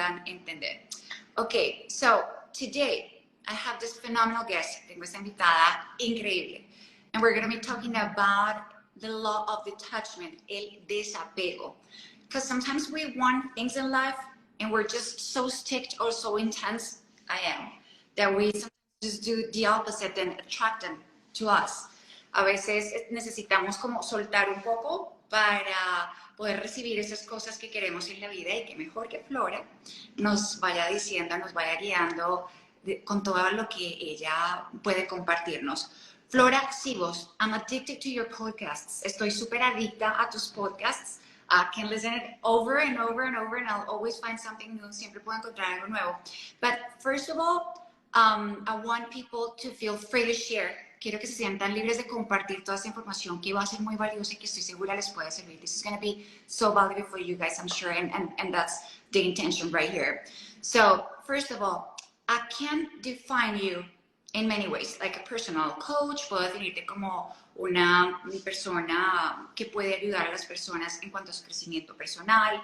puedan entender. Okay, so today I have this phenomenal guest. Tengo esta invitada increíble. And we're going to be talking about the law of detachment, el desapego. Because sometimes we want things in life and we're just so sticked or so intense, I am, that we sometimes just do the opposite and attract them to us. A veces necesitamos como soltar un poco para poder recibir esas cosas que queremos en la vida, y que mejor que Flora nos vaya diciendo, nos vaya guiando con todo lo que ella puede compartirnos. Flora Szivos, I'm addicted to your podcasts. Estoy súper adicta a tus podcasts. I can listen it over and over and over, and I'll always find something new. Siempre puedo encontrar algo nuevo. But first of all, I want people to feel free to share. Quiero que se sientan libres de compartir toda esta información que va a ser muy valiosa y que estoy segura les puede servir. This is going to be so valuable for you guys, I'm sure, and that's the intention right here. So, first of all, I can define you in many ways, like a personal coach. Puedo definirte como una persona que puede ayudar a las personas en cuanto a su crecimiento personal,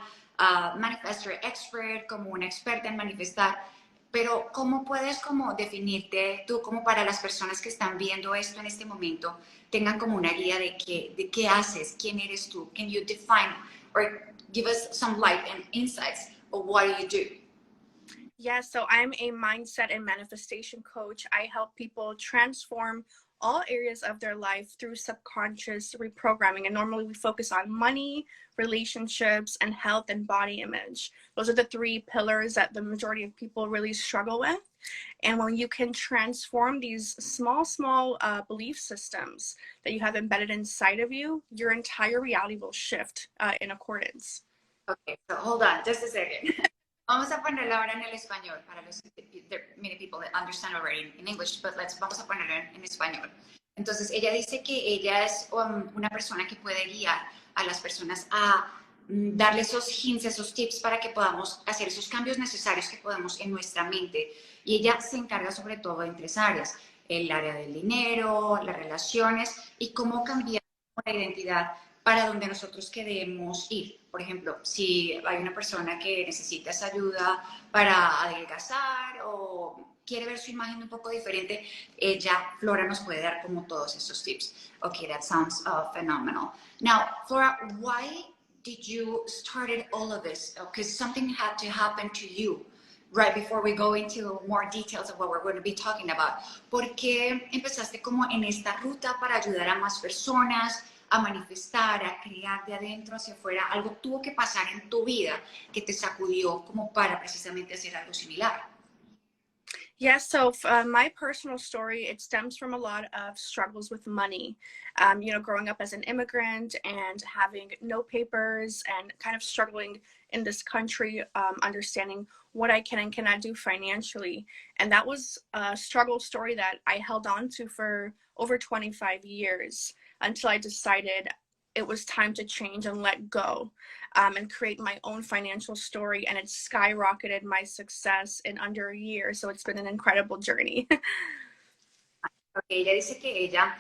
manifestor expert, como una experta en manifestar. Pero ¿cómo puedes como definirte tú, como para las personas que están viendo esto en este momento, tengan como una guía de qué haces, quién eres tú? Can you define or give us some light and insights of what you do? Yeah, so I'm a mindset and manifestation coach. I help people transform all areas of their life through subconscious reprogramming. And normally we focus on money, relationships, and health and body image. Those are the three pillars that the majority of people really struggle with. And when you can transform these small belief systems that you have embedded inside of you, your entire reality will shift in accordance. Okay, so hold on just a second. Vamos a ponerlo ahora en el español para los, there are many people that understand already in English, but vamos a ponerlo en español. Entonces, ella dice que ella es una persona que puede guiar a las personas a darle esos hints, esos tips para que podamos hacer esos cambios necesarios que podemos en nuestra mente. Y ella se encarga sobre todo en tres áreas: el área del dinero, las relaciones y cómo cambiar la identidad para donde nosotros queremos ir. Por ejemplo, si hay una persona que necesita esa ayuda para adelgazar o quiere ver su imagen un poco diferente, Flora nos puede dar como todos esos tips. Okay, that sounds phenomenal. Now, Flora, why did you started all of this? Because something had to happen to you right before we go into more details of what we're going to be talking about. ¿Por qué empezaste como en esta ruta para ayudar a más personas, a manifestar, a crear de adentro hacia afuera? Algo tuvo que pasar en tu vida que te sacudió como para precisamente hacer algo similar. Yeah, so my personal story, it stems from a lot of struggles with money. You know, growing up as an immigrant and having no papers and kind of struggling in this country, understanding what I can and cannot do financially. And that was a struggle story that I held on to for over 25 years until I decided it was time to change and let go and create my own financial story. And it skyrocketed my success in under a year. So it's been an incredible journey. Okay, ella dice que ella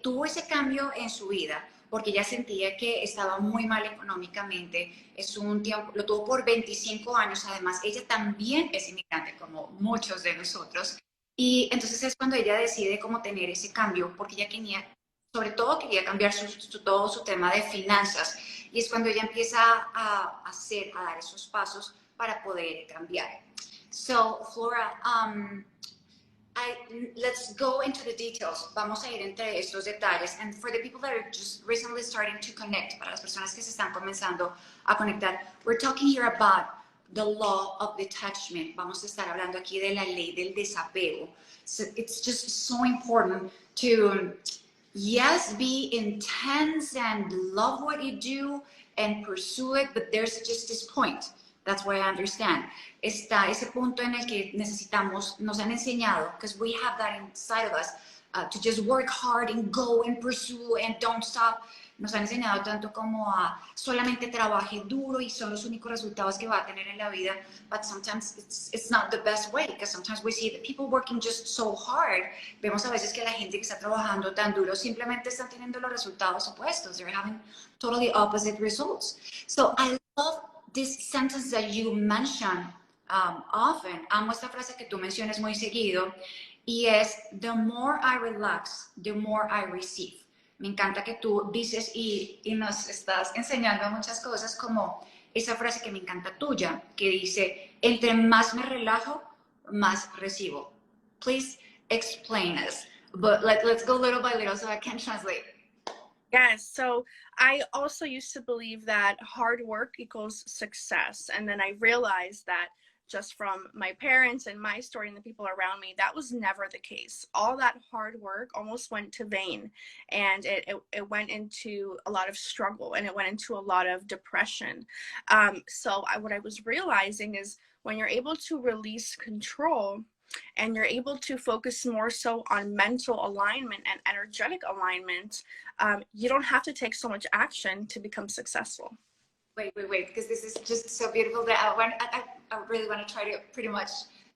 tuvo ese cambio en su vida porque ella sentía que estaba muy mal económicamente. Es un tiempo, lo tuvo por 25 años. Además, ella también es inmigrante como muchos de nosotros. Y entonces es cuando ella decide cómo tener ese cambio, porque ella quería, sobre todo quería cambiar todo su tema de finanzas, y es cuando ella empieza a dar esos pasos para poder cambiar. So, Flora, let's go into the details. Vamos a ir entre estos detalles. And for the people that are just recently starting to connect, para las personas que se están comenzando a conectar, we're talking here about the law of detachment. Vamos a estar hablando aquí de la ley del desapego. So it's just so important to, yes, be intense and love what you do and pursue it, but there's just this point. That's what I understand. Está ese punto en el que necesitamos, nos han enseñado, because we have that inside of us, to just work hard and go and pursue and don't stop. Nos han enseñado tanto como a solamente trabaje duro y son los únicos resultados que va a tener en la vida, but sometimes it's not the best way, because sometimes we see the people working just so hard. Vemos a veces que la gente que está trabajando tan duro simplemente están teniendo los resultados opuestos. They're having totally opposite results. So I love this sentence that you mentioned often, amo esta frase que tú mencionas muy seguido, y es, the more I relax, the more I receive. Me encanta que tú dices y nos estás enseñando muchas cosas, como esa frase que me encanta tuya, que dice, entre más me relajo, más recibo. Please explain us, but let's go little by little so I can translate. Yes, so I also used to believe that hard work equals success. And then I realized that just from my parents and my story and the people around me, that was never the case. All that hard work almost went to vain, and it went into a lot of struggle, and it went into a lot of depression. What I was realizing is when you're able to release control, and you're able to focus more so on mental alignment and energetic alignment, you don't have to take so much action to become successful. Wait, because this is just so beautiful that I really want to try to pretty much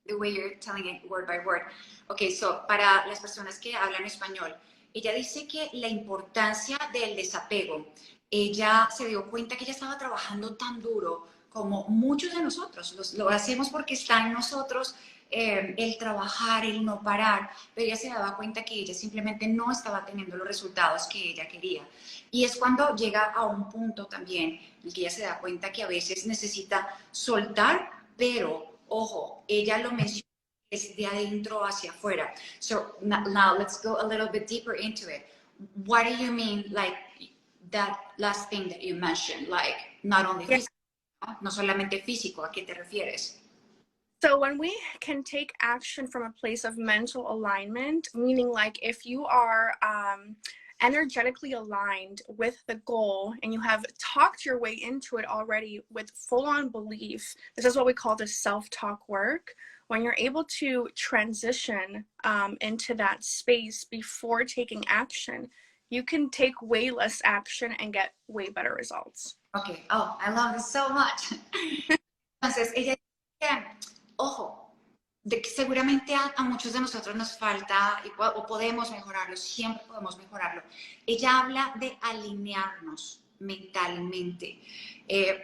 the way you're telling it word by word. Okay, so para las personas que hablan español, ella dice que la importancia del desapego, ella se dio cuenta que ella estaba trabajando tan duro como muchos de nosotros, lo hacemos porque está en nosotros el trabajar, el no parar, pero ella se daba cuenta que ella simplemente no estaba teniendo los resultados que ella quería. Y es cuando llega a un punto también en el que ella se da cuenta que a veces necesita soltar, pero, ojo, ella lo menciona, es de adentro hacia afuera. So now let's go a little bit deeper into it. What do you mean, like, that last thing that you mentioned, like, not only Yeah. físico, no solamente físico, ¿a qué te refieres? So when we can take action from a place of mental alignment, meaning like if you are energetically aligned with the goal and you have talked your way into it already with full-on belief, this is what we call the self-talk work. When you're able to transition into that space before taking action, you can take way less action and get way better results. Okay, oh, I love this so much. Entonces, ella dice, ojo, de que seguramente a muchos de nosotros nos falta o podemos mejorarlo, siempre podemos mejorarlo. Ella habla de alinearnos mentalmente,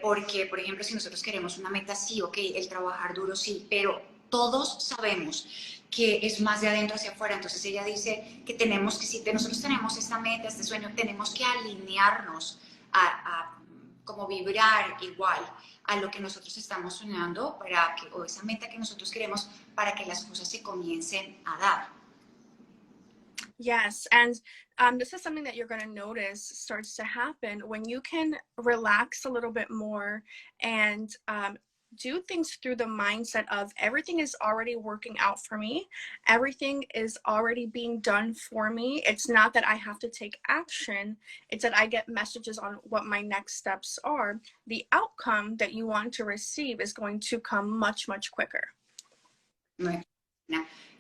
porque, por ejemplo, si nosotros queremos una meta, sí, ok, el trabajar duro, sí, pero todos sabemos que es más de adentro hacia afuera. Entonces ella dice que tenemos que, si nosotros tenemos esta meta, este sueño, tenemos que alinearnos a como vibrar igual a lo que nosotros estamos soñando para que, o esa meta que nosotros queremos, para que las cosas se comiencen a dar. Yes, and this is something that you're going to notice starts to happen when you can relax a little bit more and do things through the mindset of everything is already working out for me. Everything is already being done for me. It's not that I have to take action. It's that I get messages on what my next steps are. The outcome that you want to receive is going to come much, much quicker. Bueno,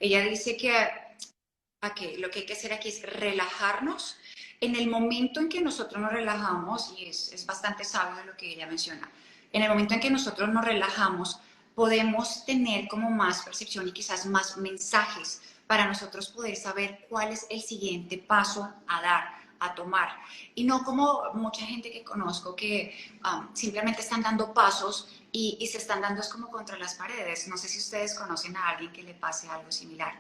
ella dice que lo que hay que hacer aquí es relajarnos. En el momento en que nosotros nos relajamos, y es bastante sabio lo que ella menciona, en el momento en que nosotros nos relajamos, podemos tener como más percepción y quizás más mensajes para nosotros poder saber cuál es el siguiente paso a dar, a tomar. Y no como mucha gente que conozco que simplemente están dando pasos y se están dando es como contra las paredes. No sé si ustedes conocen a alguien que le pase algo similar.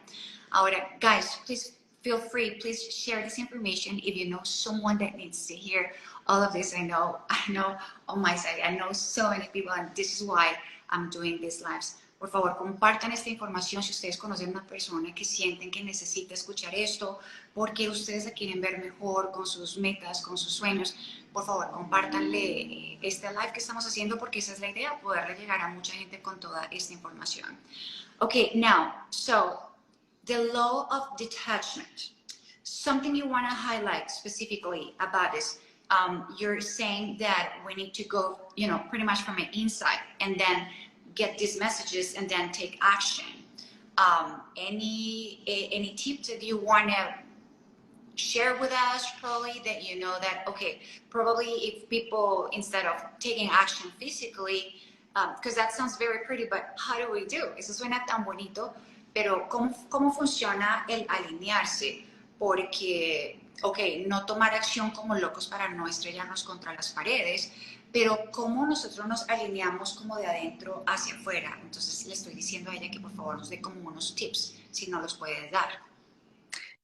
Ahora, guys, please feel free, please share this information if you know someone that needs to hear all of this. I know on my side, I know so many people, and this is why I'm doing these lives. Por favor, compartan esta información si ustedes conocen a una persona que sienten que necesita escuchar esto, porque ustedes la quieren ver mejor con sus metas, con sus sueños. Por favor, compártanle este live que estamos haciendo, porque esa es la idea, poderle llegar a mucha gente con toda esta información. Okay, now, so the law of detachment. Something you want to highlight specifically about this. You're saying that we need to go, pretty much from the inside and then get these messages and then take action. Any tips that you want to share with us, probably, that you know that, okay, probably if people, instead of taking action physically, because that sounds very pretty, but how do we do? Eso suena tan bonito, pero ¿cómo funciona el alinearse? Porque, ok, no tomar acción como locos para no estrellarnos contra las paredes, pero cómo nosotros nos alineamos como de adentro hacia afuera. Entonces le estoy diciendo a ella que por favor nos dé como unos tips, si no los puede dar.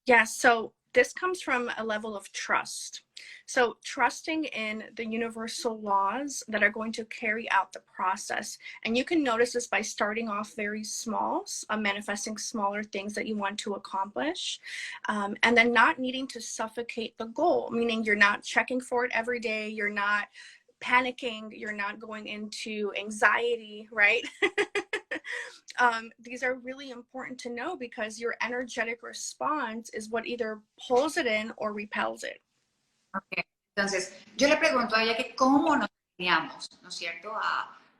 Yeah, so this comes from a level of trust. So trusting in the universal laws that are going to carry out the process. And you can notice this by starting off very small, manifesting smaller things that you want to accomplish, and then not needing to suffocate the goal, meaning you're not checking for it every day, you're not panicking, you're not going into anxiety, right? These are really important to know because your energetic response is what either pulls it in or repels it. Okay. Entonces, yo le pregunto a ella que cómo nos alineamos, ¿no es cierto?,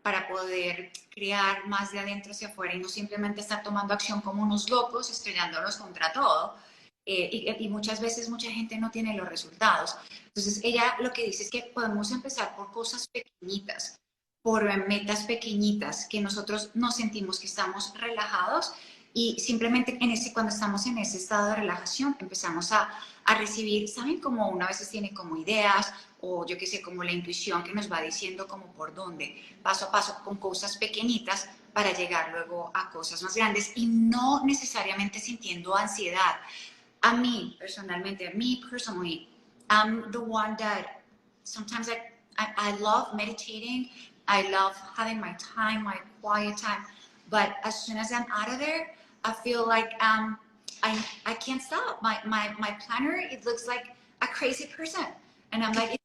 para poder crear más de adentro hacia afuera y no simplemente estar tomando acción como unos locos, estrellándonos contra todo. Y muchas veces mucha gente no tiene los resultados. Entonces, ella lo que dice es que podemos empezar por cosas pequeñitas, por metas pequeñitas, que nosotros nos sentimos que estamos relajados y simplemente cuando estamos en ese estado de relajación empezamos a recibir, ¿saben? Como una vez tiene como ideas o yo qué sé, como la intuición que nos va diciendo como por dónde, paso a paso, con cosas pequeñitas para llegar luego a cosas más grandes y no necesariamente sintiendo ansiedad. A mí, personalmente, I'm the one that sometimes I love meditating. I love having my time, my quiet time. But as soon as I'm out of there, I feel like I can't stop. My planner, it looks like a crazy person. And I'm like, it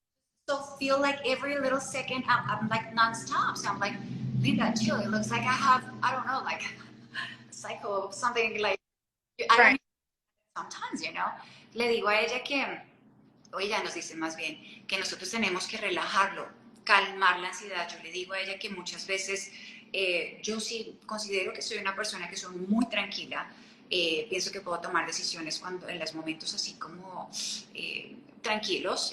so feel like every little second I'm like nonstop. So I'm like, Linda, chill. It looks like I have, I don't know, like a cycle, something like, I don't know, sometimes, you know. Le digo a ella que, o ella nos dice más bien, que nosotros tenemos que relajarlo, calmar la ansiedad. Yo le digo a ella que muchas veces yo sí considero que soy una persona que soy muy tranquila. Pienso que puedo tomar decisiones cuando en los momentos así como tranquilos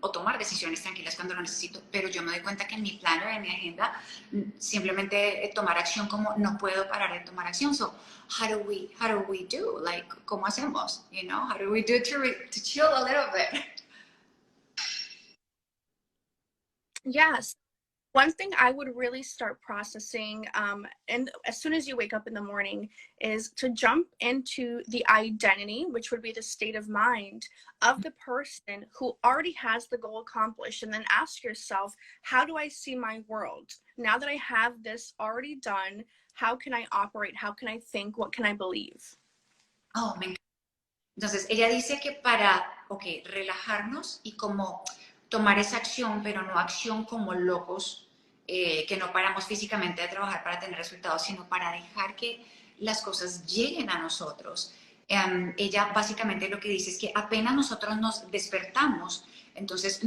o tomar decisiones tranquilas cuando lo necesito, pero yo me doy cuenta que en mi planner, en mi agenda, simplemente tomar acción como no puedo parar de tomar acción. So how do we do? Like, ¿cómo hacemos? You know, how do we do to chill a little bit? Yes. One thing I would really start processing, and as soon as you wake up in the morning, is to jump into the identity, which would be the state of mind of the person who already has the goal accomplished, and then ask yourself, how do I see my world? Now that I have this already done, how can I operate? How can I think? What can I believe? Oh, me encanta. Entonces, ella dice que para, relajarnos y como tomar esa acción, pero no acción como locos, que no paramos físicamente de trabajar para tener resultados, sino para dejar que las cosas lleguen a nosotros. Ella básicamente lo que dice es que apenas nosotros nos despertamos, entonces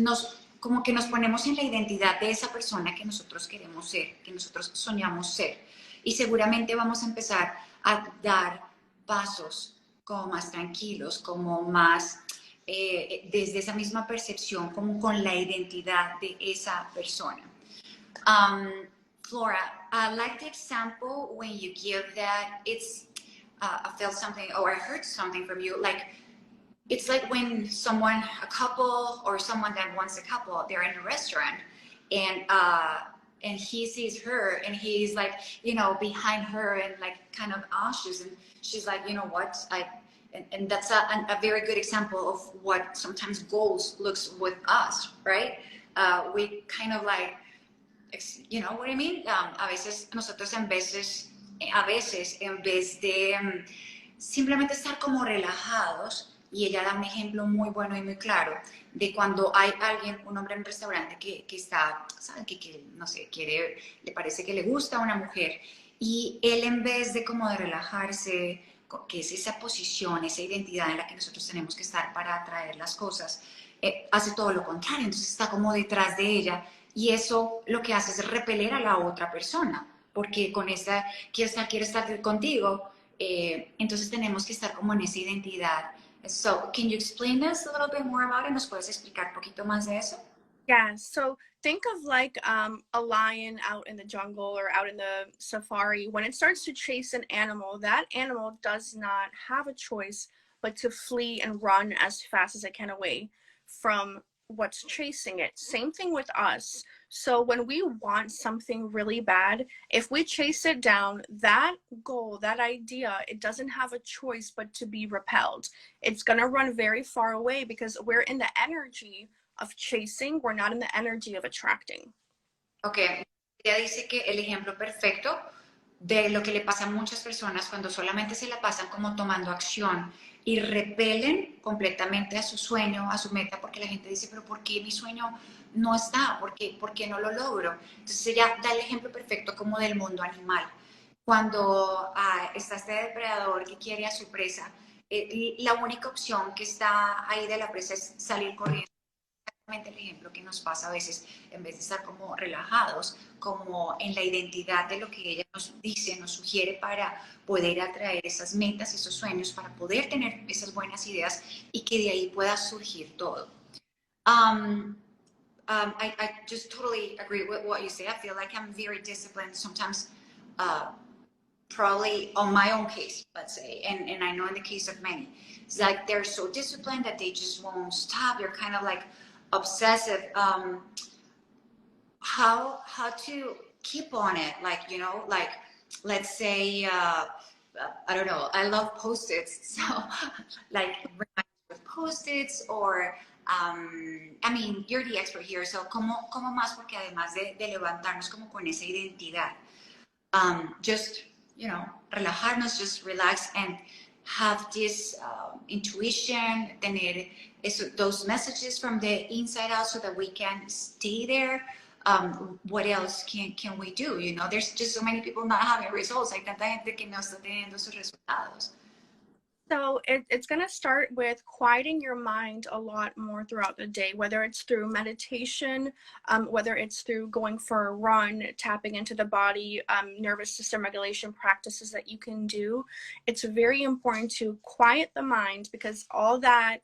como que nos ponemos en la identidad de esa persona que nosotros queremos ser, que nosotros soñamos ser. Y seguramente vamos a empezar a dar pasos como más tranquilos, como más desde esa misma percepción, como con la identidad de esa persona. Flora, I like the example when you give that it's, I felt something or I heard something from you, like it's like when a couple or someone that wants a couple, they're in a restaurant and he sees her and he's like, you know, behind her and like kind of anxious and she's like, you know what, and that's a very good example of what sometimes goals looks with us, right? We kind of like, you know what I mean? A veces nosotros a veces en vez de simplemente estar como relajados, y ella da un ejemplo muy bueno y muy claro de cuando hay alguien, un hombre en un restaurante que está, ¿saben? Que no sé, le parece que le gusta a una mujer y él en vez de como de relajarse, que es esa posición, esa identidad en la que nosotros tenemos que estar para atraer las cosas, hace todo lo contrario, entonces está como detrás de ella y eso lo que hace es repeler a la otra persona, porque con esta quiere estar contigo, entonces tenemos que estar como en esa identidad. So, can you explain this a little bit more about it? ¿Nos puedes explicar un poquito más de eso? Yeah, so think of like a lion out in the jungle or out in the safari. When it starts to chase an animal, that animal does not have a choice but to flee and run as fast as it can away from what's chasing it. Same thing with us. So when we want something really bad, if we chase it down, that goal, that idea, it doesn't have a choice but to be repelled. It's going to run very far away because we're in the energy of chasing, we're not in the energy of attracting. Ok, ella dice que el ejemplo perfecto de lo que le pasa a muchas personas cuando solamente se la pasan como tomando acción y repelen completamente a su sueño, a su meta, porque la gente dice, pero ¿por qué mi sueño no está? ¿Por qué no lo logro? Entonces ella da el ejemplo perfecto como del mundo animal. Cuando está este depredador que quiere a su presa, la única opción que está ahí de la presa es salir corriendo. El ejemplo que nos pasa a veces, en vez de estar como relajados, como en la identidad de lo que ella nos dice, nos sugiere para poder atraer esas metas, esos sueños, para poder tener esas buenas ideas y que de ahí pueda surgir todo. I just totally agree with what you say. I feel like I'm very disciplined sometimes, probably on my own case, let's say, and I know in the case of many, it's like they're so disciplined that they just won't stop. They're kind of like obsessive. How to keep on it, like, you know, like, let's say I don't know, I love post-its, so like with post-its, or I mean, you're the expert here, so como más, porque además de levantarnos como con esa identidad, just, you know, relajarnos, just relax and have this intuition, tener those messages from the inside out so that we can stay there. What else can we do? You know, there's just so many people not having results. Hay tanta gente que no está teniendo sus resultados. So it's going to start with quieting your mind a lot more throughout the day, whether it's through meditation, whether it's through going for a run, tapping into the body, nervous system regulation practices that you can do. It's very important to quiet the mind, because all that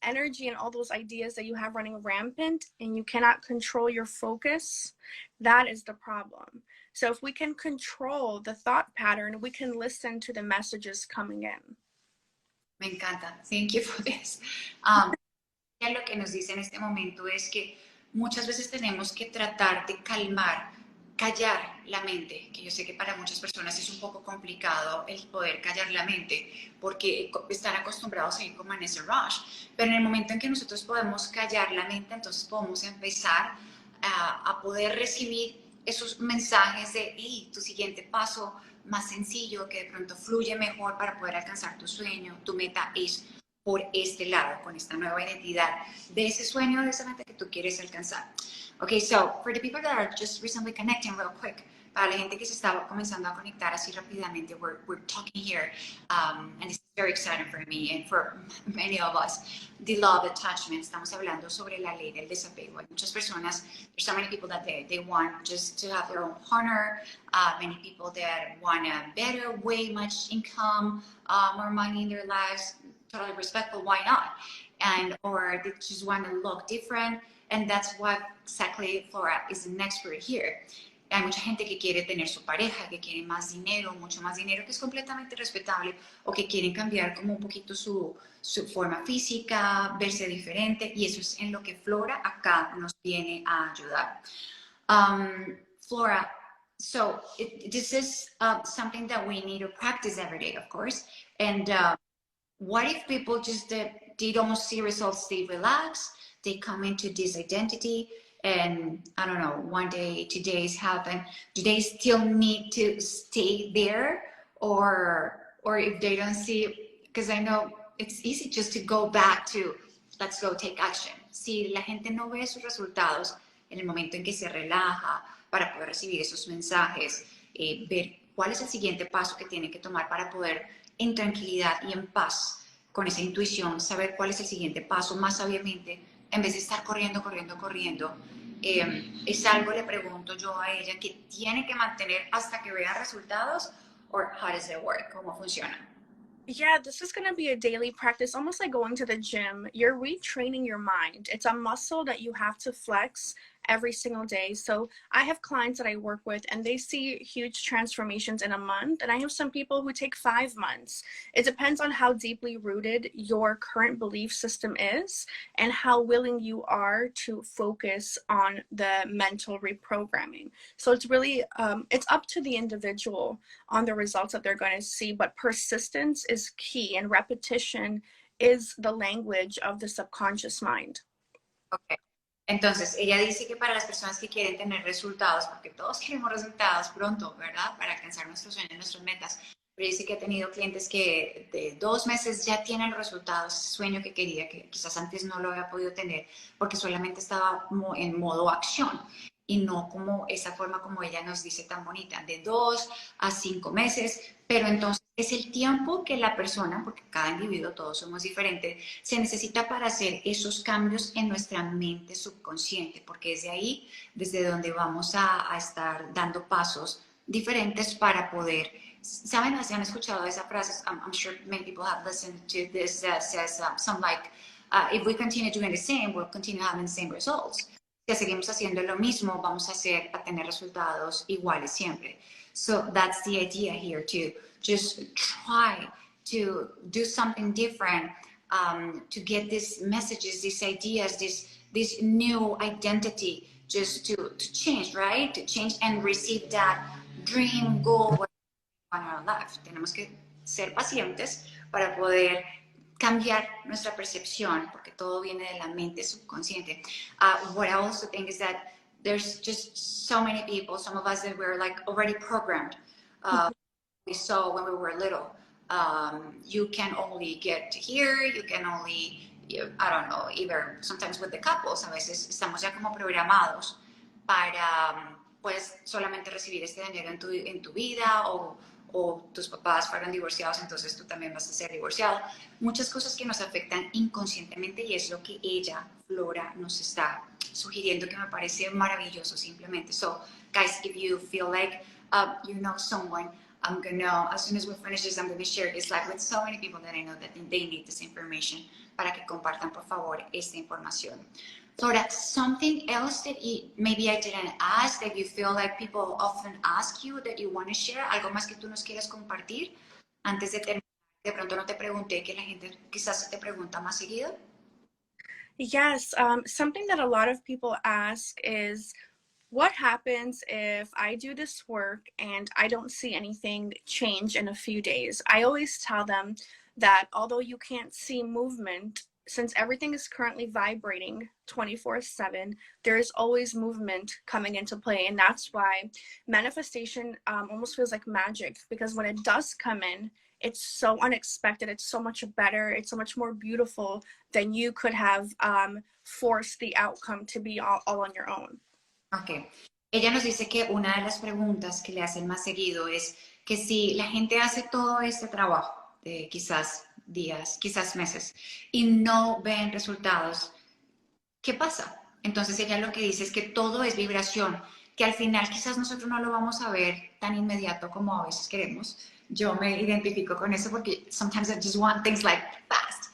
energy and all those ideas that you have running rampant and you cannot control your focus, that is the problem. So if we can control the thought pattern, we can listen to the messages coming in. Me encanta. Thank you for this. Lo que nos dice en este momento es que muchas veces tenemos que tratar de callar la mente, que yo sé que para muchas personas es un poco complicado el poder callar la mente, porque están acostumbrados a ir como en ese rush, pero en el momento en que nosotros podemos callar la mente, entonces podemos empezar a poder recibir esos mensajes de, hey, tu siguiente paso más sencillo, que de pronto fluye mejor para poder alcanzar tu sueño, tu meta es por este lado, con esta nueva identidad de ese sueño, de esa meta que tú quieres alcanzar. Okay, so for the people that are just recently connecting real quick, para la gente que se estaba comenzando a conectar así rápidamente, we're talking here, and it's very exciting for me and for many of us, the law of detachment. Estamos hablando sobre la ley del desapego. Hay muchas personas, there's so many people that they want just to have their own partner, many people that want a better way, much income, more money in their lives, totally respectful, why not? And, or they just want to look different, and that's what exactly Flora is an expert here. Hay mucha gente que quiere tener su pareja, que quiere más dinero, mucho más dinero, que es completamente respetable, o que quieren cambiar como un poquito su forma física, verse diferente, y eso es en lo que Flora acá nos viene a ayudar. Flora, so this is something that we need to practice every day, of course, and what if people just, they don't see results, they relax, they come into this identity, and I don't know, one day, 2 days happen, do they still need to stay there? Or if they don't see, because I know it's easy just to go back to, let's go take action. Si la gente no ve sus resultados en el momento en que se relaja para poder recibir esos mensajes, ver cuál es el siguiente paso que tiene que tomar para poder en tranquilidad y en paz, con esa intuición, saber cuál es el siguiente paso más sabiamente, en vez de estar corriendo. Es algo, le pregunto yo a ella, que tiene que mantener hasta que vea resultados, or how does it work? ¿Cómo funciona? Yeah, this is going to be a daily practice, almost like going to the gym. You're retraining your mind. It's a muscle that you have to flex every single day. So I have clients that I work with and they see huge transformations in a month. And I have some people who take 5 months. It depends on how deeply rooted your current belief system is and how willing you are to focus on the mental reprogramming. So it's really, it's up to the individual on the results that they're going to see, but persistence is key and repetition is the language of the subconscious mind. Okay. Entonces, ella dice que para las personas que quieren tener resultados, porque todos queremos resultados pronto, ¿verdad? Para alcanzar nuestros sueños, nuestras metas. Pero dice que ha tenido clientes que de 2 meses ya tienen resultados, sueño que quería, que quizás antes no lo había podido tener, porque solamente estaba en modo acción y no como esa forma como ella nos dice tan bonita, de 2 a 5 meses, pero entonces es el tiempo que la persona, porque cada individuo, todos somos diferentes, se necesita para hacer esos cambios en nuestra mente subconsciente, porque es de ahí desde donde vamos a estar dando pasos diferentes para poder, ¿saben? ¿Se han escuchado esa frase? I'm sure many people have listened to this that says something like, if we continue doing the same, we'll continue having the same results. Si seguimos haciendo lo mismo, vamos a tener resultados iguales siempre. So that's the idea here, to just try to do something different, to get these messages, these ideas, this new identity, just to change, right? To change and receive that dream goal in our life. Tenemos que ser pacientes para poder cambiar nuestra percepción, porque todo viene de la mente subconsciente. What I also think is that there's just so many people, some of us that were like already programmed. We saw when we were little, you can only get here, you can only, I don't know, either sometimes with the couples, a veces estamos ya como programados para pues solamente recibir este dinero en tu vida, o tus papás fueron divorciados, entonces tú también vas a ser divorciado. Muchas cosas que nos afectan inconscientemente y es lo que ella, Flora, nos está sugiriendo, que me parece maravilloso simplemente. So, guys, if you feel like you know someone, I'm gonna, as soon as we finish this, I'm gonna share this live with so many people that I know that they need this information, para que compartan, por favor, esta información. Flora, something else that maybe I didn't ask, that you feel like people often ask you, that you want to share, algo más que tú nos quieras compartir antes de terminar. De pronto no te pregunté, que la gente quizás te pregunta más seguido. Yes, something that a lot of people ask is, what happens if I do this work and I don't see anything change in a few days? I always tell them that although you can't see movement, since everything is currently vibrating 24/7, there is always movement coming into play. And that's why manifestation almost feels like magic, because when it does come in, it's so unexpected, it's so much better, it's so much more beautiful than you could have forced the outcome to be all on your own. Ok. Ella nos dice que una de las preguntas que le hacen más seguido es que si la gente hace todo este trabajo de quizás días, quizás meses, y no ven resultados, ¿qué pasa? Entonces ella lo que dice es que todo es vibración, que al final quizás nosotros no lo vamos a ver tan inmediato como a veces queremos. Yo me identifico con eso porque sometimes I just want things like fast.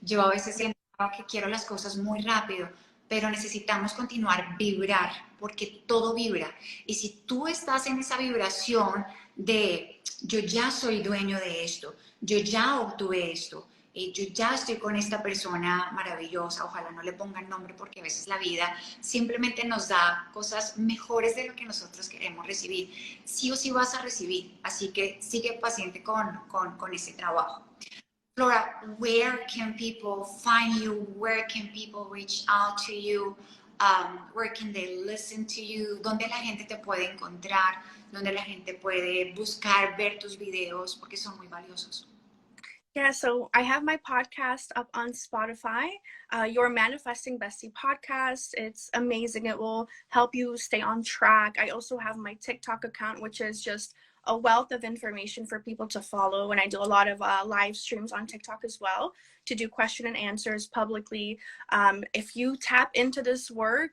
Yo a veces siento que quiero las cosas muy rápido, pero necesitamos continuar vibrar, porque todo vibra. Y si tú estás en esa vibración de yo ya soy dueño de esto, yo ya obtuve esto, yo ya estoy con esta persona maravillosa, ojalá no le pongan nombre porque a veces la vida simplemente nos da cosas mejores de lo que nosotros queremos recibir. Sí o sí vas a recibir, así que sigue paciente con ese trabajo. Flora, where can people find you? Where can people reach out to you? Where can they listen to you? ¿Dónde la gente te puede encontrar? ¿Dónde la gente puede buscar, ver tus videos? Porque son muy valiosos. Yeah, so I have my podcast up on Spotify, Your Manifesting Bestie podcast. It's amazing. It will help you stay on track. I also have my TikTok account, which is just a wealth of information for people to follow. And I do a lot of live streams on TikTok as well to do question and answers publicly. If you tap into this work,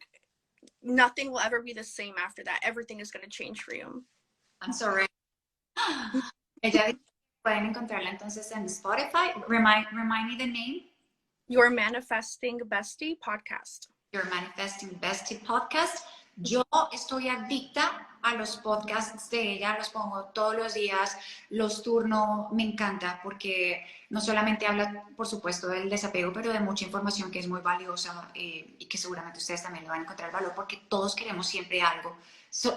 nothing will ever be the same after that. Everything is going to change for you. I'm sorry. Ella pueden encontrarla entonces en Spotify. Remind me the name. Your Manifesting Bestie podcast. Your Manifesting Bestie podcast. Yo estoy adicta a los podcasts de ella, los pongo todos los días, los turno, me encanta porque no solamente habla, por supuesto, del desapego, pero de mucha información que es muy valiosa y que seguramente ustedes también le van a encontrar valor porque todos queremos siempre algo.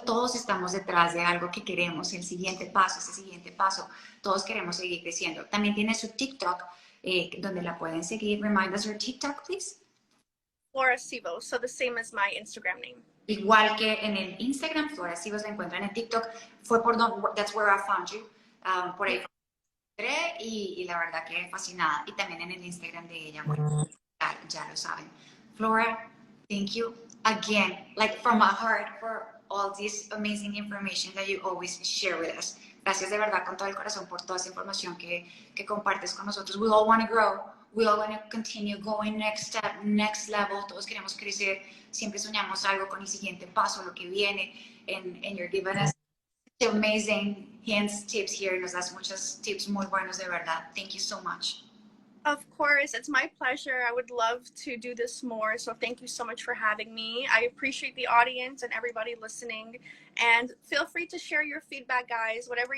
Todos estamos detrás de algo que queremos, el siguiente paso, ese siguiente paso, todos queremos seguir creciendo. También tiene su TikTok, donde la pueden seguir. Remind us your TikTok, please. Flora Szivos, so the same as my Instagram name. Igual que en el Instagram, Flora Szivos la encuentran en TikTok. Fue por donde, that's where I found you. Por ahí entré y la verdad que fascinada. Y también en el Instagram de ella, bueno, ya lo saben. Flora, thank you again, like from my heart, for all this amazing information that you always share with us. Gracias de verdad con todo el corazón por toda esa información que compartes con nosotros. We all want to grow. We all want to continue going next step, next level. Todos queremos crecer. Siempre soñamos algo con el siguiente paso, lo que viene. And you're giving us amazing hints, tips here. Nos das muchos tips muy buenos de verdad. Thank you so much. Of course, it's my pleasure. I would love to do this more. So thank you so much for having me. I appreciate the audience and everybody listening. And feel free to share your feedback, guys. Whatever